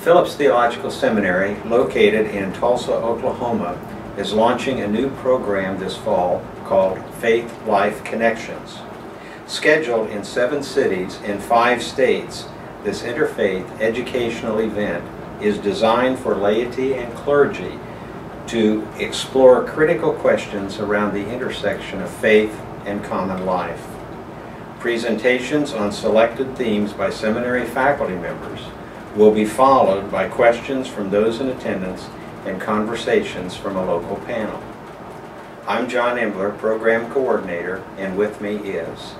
Phillips Theological Seminary, located in Tulsa, Oklahoma, is launching a new program this fall called FaithLife Connections. Scheduled in 7 cities in 5 states, this interfaith educational event is designed for laity and clergy to explore critical questions around the intersection of faith and common life. Presentations on selected themes by seminary faculty members will be followed by questions from those in attendance and conversations from a local panel. I'm John Embler, Program Coordinator, and with me is...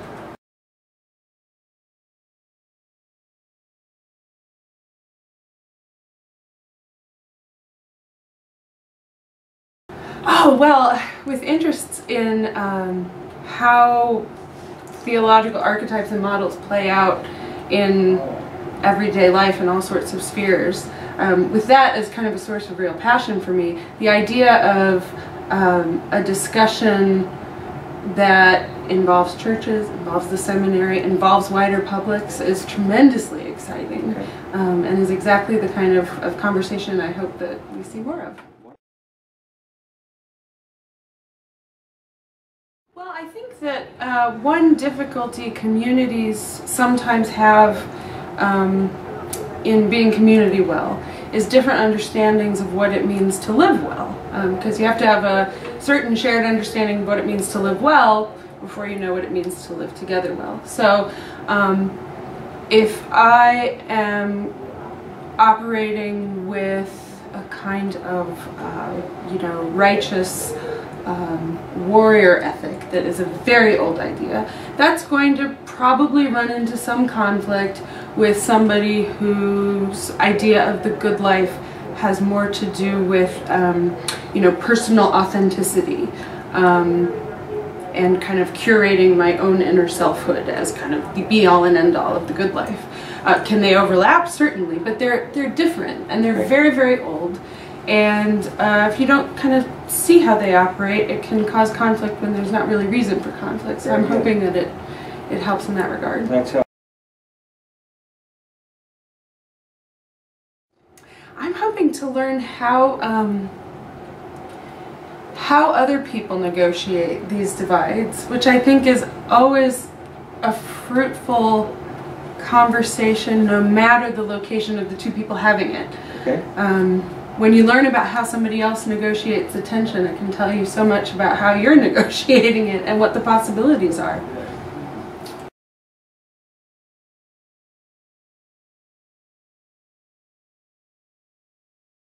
Oh, well, with interests in how theological archetypes and models play out in everyday life in all sorts of spheres. With that as kind of a source of real passion for me, the idea of a discussion that involves churches, involves the seminary, involves wider publics is tremendously exciting, and is exactly the kind of conversation I hope that we see more of. Well, I think that one difficulty communities sometimes have in being community well is different understandings of what it means to live well. Because you have to have a certain shared understanding of what it means to live well before you know what it means to live together well. So if I am operating with a kind of righteous warrior ethic that is a very old idea, that's going to probably run into some conflict with somebody whose idea of the good life has more to do with personal authenticity and kind of curating my own inner selfhood as kind of the be-all and end-all of the good life. Can they overlap? Certainly, but they're different, and they're very, very old. And if you don't kind of see how they operate, it can cause conflict when there's not really reason for conflict. So I'm hoping that it helps in that regard. I'm hoping to learn how other people negotiate these divides, which I think is always a fruitful conversation, no matter the location of the two people having it. When you learn about how somebody else negotiates the tension, it can tell you so much about how you're negotiating it and what the possibilities are.